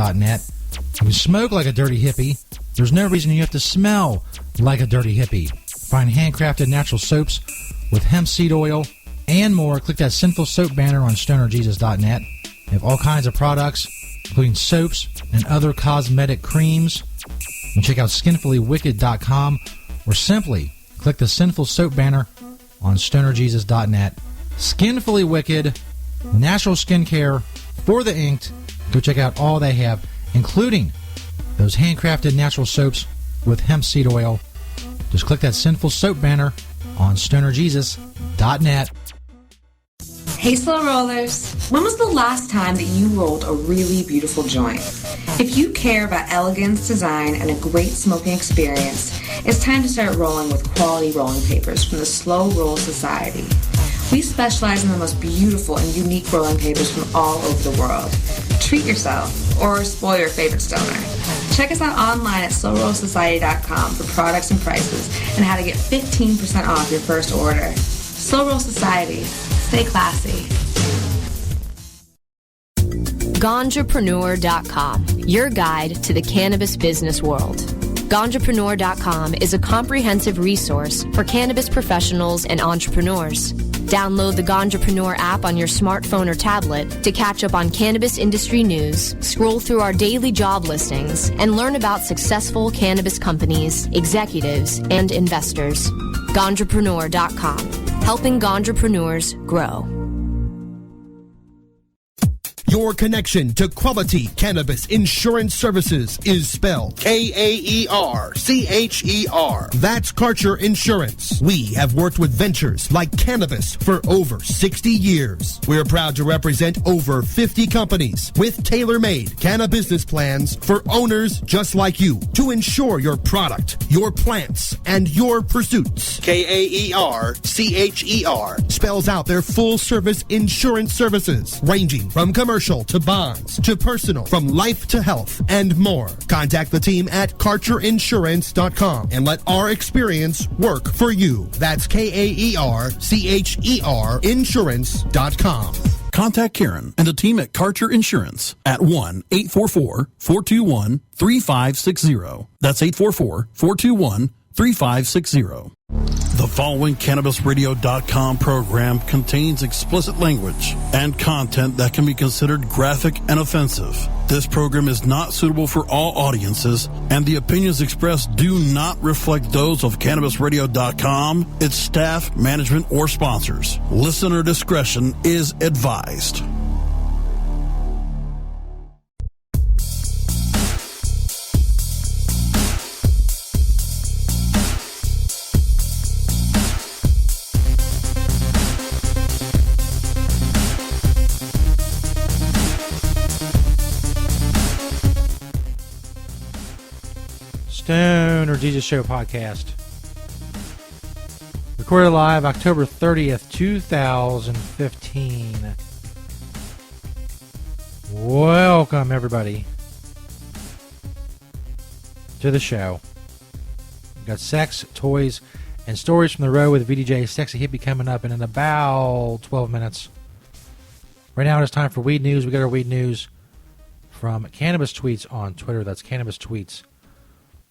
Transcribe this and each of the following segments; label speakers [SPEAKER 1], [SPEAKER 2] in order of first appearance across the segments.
[SPEAKER 1] StonerJesus.net. You can smoke like a dirty hippie. There's no reason you have to smell like a dirty hippie. Find handcrafted natural soaps with hemp seed oil and more. Click that Sinful Soap banner on StonerJesus.net. They have all kinds of products, including soaps and other cosmetic creams. You can check out SkinfullyWicked.com or simply click the Sinful Soap banner on StonerJesus.net. Skinfully Wicked, natural skincare for the inked. Go check out all they have, including those handcrafted natural soaps with hemp seed oil. Just click that Sinful Soap banner on StonerJesus.net.
[SPEAKER 2] Hey Slow Rollers, when was the last time that you rolled a really beautiful joint? If you care about elegance, design, and a great smoking experience, it's time to start rolling with quality rolling papers from the Slow Roll Society. We specialize in the most beautiful and unique rolling papers from all over the world. Treat yourself or spoil your favorite stoner. Check us out online at slowrollsociety.com for products and prices and how to get 15% off your first order. Slow Roll Society. Stay classy.
[SPEAKER 3] Ganjapreneur.com, your guide to the cannabis business world. Ganjapreneur.com is a comprehensive resource for cannabis professionals and entrepreneurs. Download the Ganjapreneur app on your smartphone or tablet to catch up on cannabis industry news, scroll through our daily job listings, and learn about successful cannabis companies, executives, and investors. Ganjapreneur.com, helping Ganjapreneurs grow.
[SPEAKER 4] Your connection to quality cannabis insurance services is spelled Kaercher. That's Karcher Insurance. We have worked with ventures like cannabis for over 60 years. We're proud to represent over 50 companies with tailor-made cannabis plans for owners just like you to insure your product, your plants, and your pursuits. Kaercher spells out their full-service insurance services ranging from commercial to bonds to personal, from life to health, and more. Contact the team at KarcherInsurance.com and let our experience work for you. That's Kaercher Insurance.com.
[SPEAKER 5] Contact Karen and the team at Karcher Insurance at 1-844-421-3560. That's 844-421-3560. The following CannabisRadio.com program contains explicit language and content that can be considered graphic and offensive. This program is not suitable for all audiences, and the opinions expressed do not reflect those of CannabisRadio.com, its staff, management, or sponsors. Listener discretion is advised.
[SPEAKER 1] Stoner Jesus Show podcast. Recorded live October 30th, 2015. Welcome, everybody, to the show. We've got sex, toys, and stories from the road with VDJ Sexy Hippie coming up in about 12 minutes. Right now, it's time for weed news. We got our weed news from Cannabis Tweets on Twitter. That's Cannabis Tweets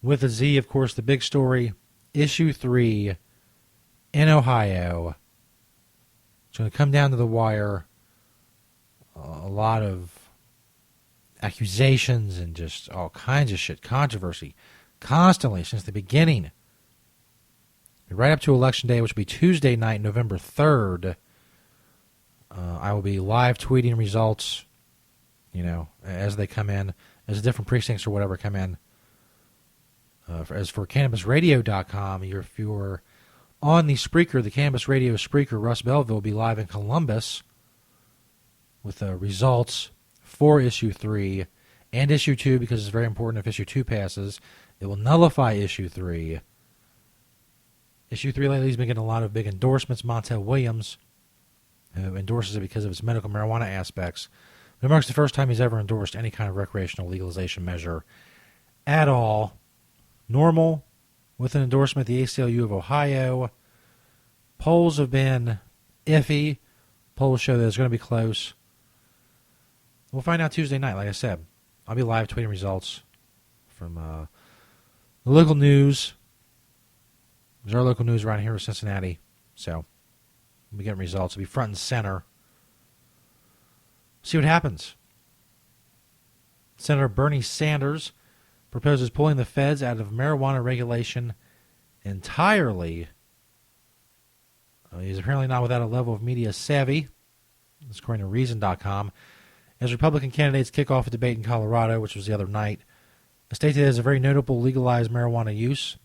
[SPEAKER 1] with a Z, of course. The big story, issue 3 in Ohio. It's going to come down to the wire. A lot of accusations and just all kinds of shit, controversy, constantly since the beginning. Right up to Election Day, which will be Tuesday night, November 3rd. I will be live tweeting results, as they come in, as different precincts or whatever come in. As for CannabisRadio.com, if you're on the Spreaker, the Cannabis Radio Spreaker, Russ Belville will be live in Columbus with results for Issue 3 and Issue 2, because it's very important if Issue 2 passes. It will nullify Issue 3. Issue 3 lately has been getting a lot of big endorsements. Montel Williams endorses it because of its medical marijuana aspects. It marks the first time he's ever endorsed any kind of recreational legalization measure at all. Normal with an endorsement, the ACLU of Ohio. Polls have been iffy. Polls show that it's going to be close. We'll find out Tuesday night, like I said. I'll be live tweeting results from the local news. There's our local news around here in Cincinnati. So we'll be getting results. It'll be front and center. See what happens. Senator Bernie Sanders proposes pulling the feds out of marijuana regulation entirely. He's apparently not without a level of media savvy, according to Reason.com. As Republican candidates kick off a debate in Colorado, which was the other night, a state that has a very notable legalized marijuana use,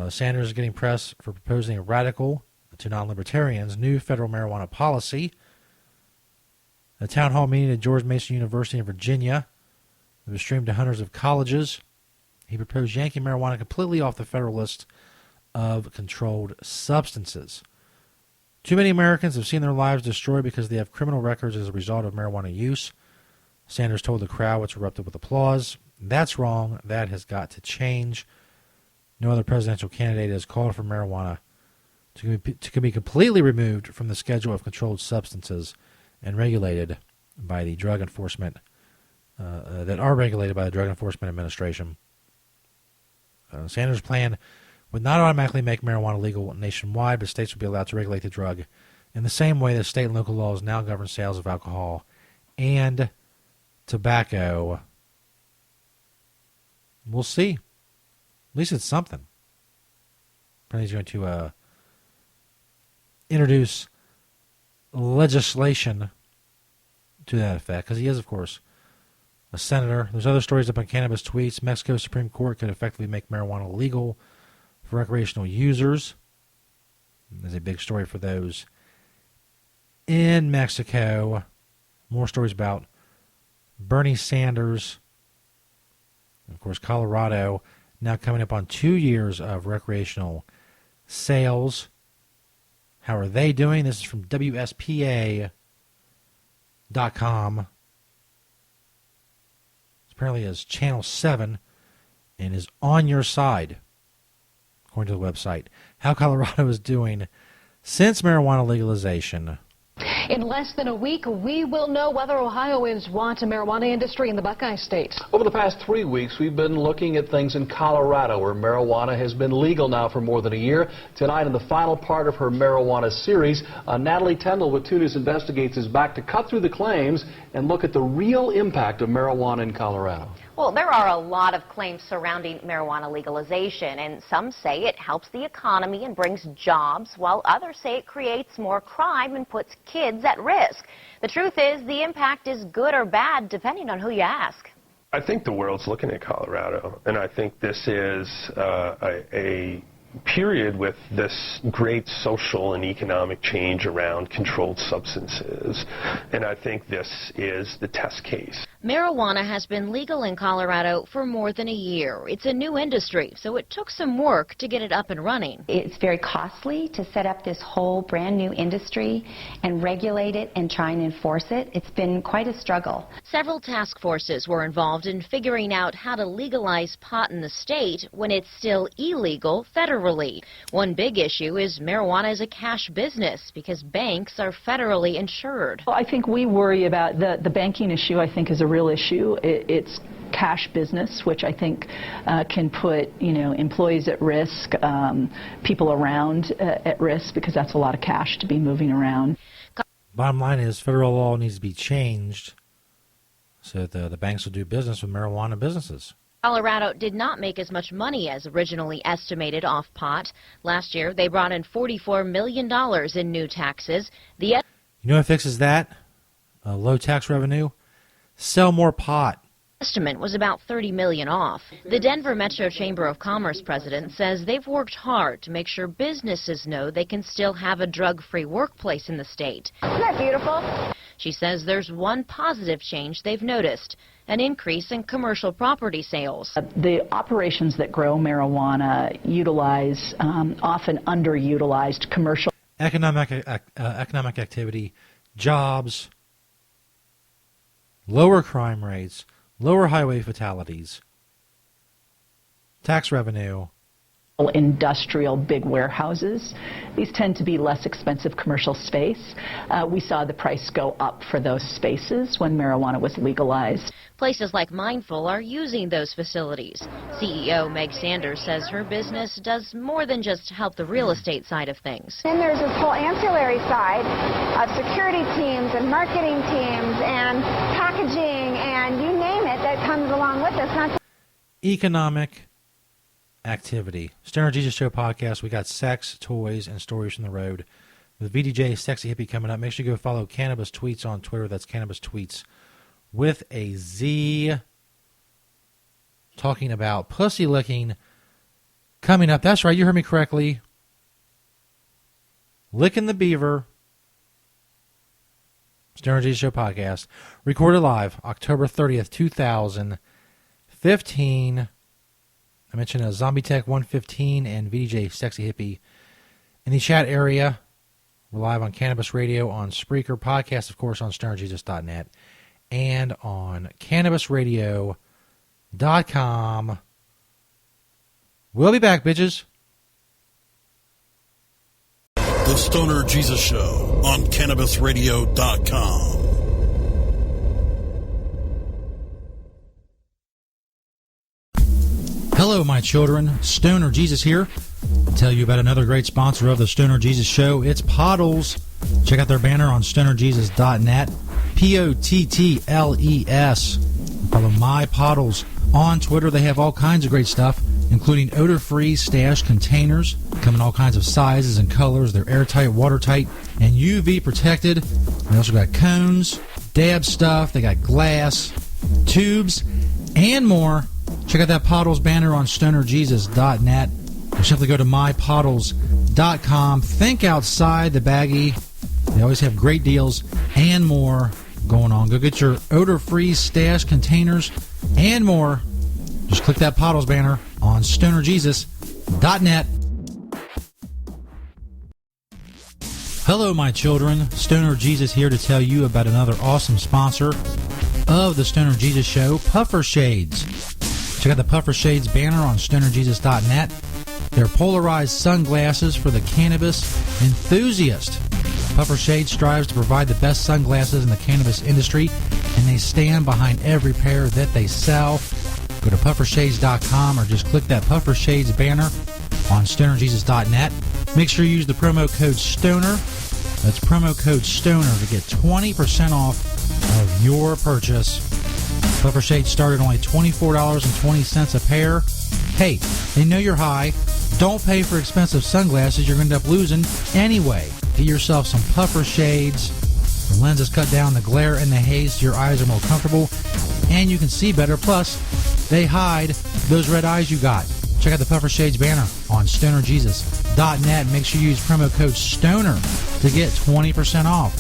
[SPEAKER 1] Sanders is getting press for proposing a radical, to non-libertarians, new federal marijuana policy. A town hall meeting at George Mason University in Virginia that was streamed to hundreds of colleges. He proposed yanking marijuana completely off the federal list of controlled substances. Too many Americans have seen their lives destroyed because they have criminal records as a result of marijuana use. Sanders told the crowd, which erupted with applause. That's wrong. That has got to change. No other presidential candidate has called for marijuana to be completely removed from the schedule of controlled substances and regulated by the Drug Enforcement, Administration. Sanders' plan would not automatically make marijuana legal nationwide, but states would be allowed to regulate the drug in the same way that state and local laws now govern sales of alcohol and tobacco. We'll see. At least it's something. Apparently he's going to introduce legislation to that effect, because he is, of course, a senator. There's other stories up on Cannabis Tweets. Mexico Supreme Court could effectively make marijuana legal for recreational users. There's a big story for those in Mexico. More stories about Bernie Sanders. And of course, Colorado now coming up on 2 years of recreational sales. How are they doing? This is from WSPA.com. Apparently is Channel 7 and is on your side, according to the website. How Colorado is doing since marijuana legalization.
[SPEAKER 6] In less than a week, we will know whether Ohioans want a marijuana industry in the Buckeye State.
[SPEAKER 7] Over the past 3 weeks, we've been looking at things in Colorado, where marijuana has been legal now for more than a year. Tonight, in the final part of her marijuana series, Natalie Tendall with 2 News Investigates is back to cut through the claims and look at the real impact of marijuana in Colorado.
[SPEAKER 8] Well, there are a lot of claims surrounding marijuana legalization, and some say it helps the economy and brings jobs, while others say it creates more crime and puts kids at risk. The truth is, the impact is good or bad, depending on who you ask.
[SPEAKER 9] I think the world's looking at Colorado, and I think this is a period with this great social and economic change around controlled substances, and I think this is the test case.
[SPEAKER 8] Marijuana has been legal in Colorado for more than a year. It's a new industry, so it took some work to get it up and running.
[SPEAKER 10] It's very costly to set up this whole brand new industry and regulate it and try and enforce it. It's been quite a struggle.
[SPEAKER 8] Several task forces were involved in figuring out how to legalize pot in the state when it's still illegal federally. One big issue is marijuana is a cash business because banks are federally insured.
[SPEAKER 11] Well, I think we worry about the banking issue. I think is a real issue. It's cash business, which I think can put employees at risk, people around at risk, because that's a lot of cash to be moving around.
[SPEAKER 1] Bottom line is federal law needs to be changed so that the banks will do business with marijuana businesses.
[SPEAKER 8] Colorado did not make as much money as originally estimated off pot. Last year, they brought in $44 million in new taxes. You
[SPEAKER 1] know what fixes that? Low tax revenue? Sell more pot.
[SPEAKER 8] Estimate was about $30 million off. The Denver Metro Chamber of Commerce president says they've worked hard to make sure businesses know they can still have a drug-free workplace in the state.
[SPEAKER 10] Isn't that beautiful?
[SPEAKER 8] She says there's one positive change they've noticed, an increase in commercial property sales.
[SPEAKER 11] The operations that grow marijuana utilize often underutilized commercial
[SPEAKER 1] economic activity, jobs, lower crime rates, lower highway fatalities, tax revenue.
[SPEAKER 11] industrial big warehouses. These tend to be less expensive commercial space. We saw the price go up for those spaces when marijuana was legalized.
[SPEAKER 8] Places like Mindful are using those facilities. CEO Meg Sanders says her business does more than just help the real estate side of things.
[SPEAKER 12] And there's this whole ancillary side of security teams and marketing teams and packaging and you name it that comes along with this. Not
[SPEAKER 1] Economic activity. Stoner Jesus Show podcast. We got sex, toys, and stories from the road. With VDJ Sexy Hippie coming up, make sure you go follow Cannabis Tweets on Twitter. That's Cannabis Tweets with a Z. Talking about pussy licking coming up. That's right, you heard me correctly. Licking the Beaver. Stoner Jesus Show podcast. Recorded live October 30th, 2015. I mentioned Zombie Tech 115 and VDJ Sexy Hippie in the chat area. We're live on Cannabis Radio, on Spreaker, podcast, of course, on stonerjesus.net, and on cannabisradio.com. We'll be back, bitches.
[SPEAKER 5] The Stoner Jesus Show on cannabisradio.com.
[SPEAKER 1] Hello, my children. Stoner Jesus here to tell you about another great sponsor of the Stoner Jesus Show. It's Pottles. Check out their banner on stonerjesus.net. Pottles. Follow My Pottles on Twitter. They have all kinds of great stuff, including odor-free stash containers. Come in all kinds of sizes and colors. They're airtight, watertight, and UV protected. They also got cones, dab stuff. They got glass, tubes, and more. Check out that Pottles banner on stonerjesus.net. Or simply go to mypottles.com. Think outside the baggie. They always have great deals and more going on. Go get your odor-free stash containers and more. Just click that Pottles banner on stonerjesus.net. Hello, my children. Stoner Jesus here to tell you about another awesome sponsor of the Stoner Jesus Show, Puffer Shades. Check out the Puffer Shades banner on stonerjesus.net. They're polarized sunglasses for the cannabis enthusiast. Puffer Shades strives to provide the best sunglasses in the cannabis industry, and they stand behind every pair that they sell. Go to puffershades.com or just click that Puffer Shades banner on stonerjesus.net. Make sure you use the promo code STONER. That's promo code STONER to get 20% off of your purchase. Puffer Shades start at only $24.20 a pair. Hey, they know you're high. Don't pay for expensive sunglasses you're going to end up losing anyway. Get yourself some Puffer Shades. The lenses cut down the glare and the haze so your eyes are more comfortable and you can see better. Plus, they hide those red eyes you got. Check out the Puffer Shades banner on stonerjesus.net. Make sure you use promo code STONER to get 20% off.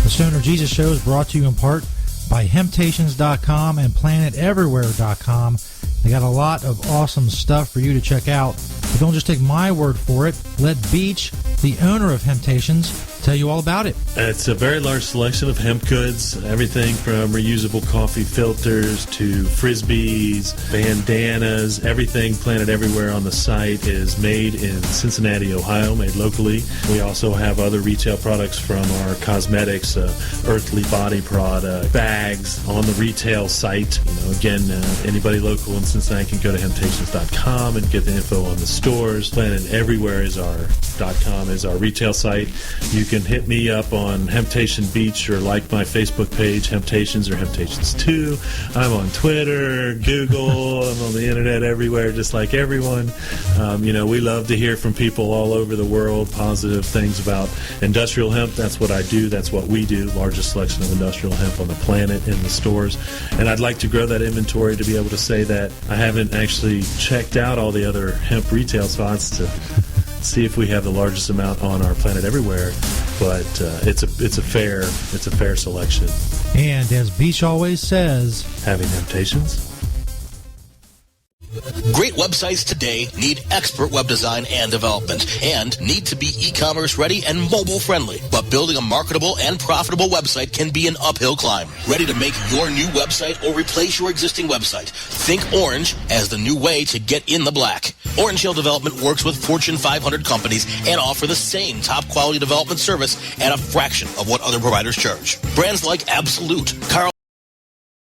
[SPEAKER 1] The Stoner Jesus Show is brought to you in part by Hemptations.com and PlanetEverywhere.com. They got a lot of awesome stuff for you to check out. But don't just take my word for it. Let Beach, the owner of Hemptations, tell you all about it.
[SPEAKER 13] It's a very large selection of hemp goods, everything from reusable coffee filters to frisbees, bandanas, everything Planet Everywhere on the site is made in Cincinnati, Ohio, made locally. We also have other retail products from our cosmetics, Earthly Body product, bags on the retail site. Again, anybody local in Cincinnati can go to Hemptations.com and get the info on the stores. Planet Everywhere is our .com is our retail site. You can hit me up on Hemptation Beach or like my Facebook page, Hemptations or Hemptations 2. I'm on Twitter, Google, I'm on the internet everywhere, just like everyone. We love to hear from people all over the world, positive things about industrial hemp. That's what I do. That's what we do. Largest selection of industrial hemp on the planet in the stores. And I'd like to grow that inventory to be able to say that I haven't actually checked out all the other hemp retail spots to see if we have the largest amount on our Planet Everywhere, but it's a fair selection.
[SPEAKER 1] And as Beach always says,
[SPEAKER 13] having temptations.
[SPEAKER 14] Great websites today need expert web design and development and need to be e-commerce ready and mobile friendly. But building a marketable and profitable website can be an uphill climb. Ready to make your new website or replace your existing website? Think Orange as the new way to get in the black. Orange Hill Development works with Fortune 500 companies and offer the same top quality development service at a fraction of what other providers charge. Brands like Absolute, Carl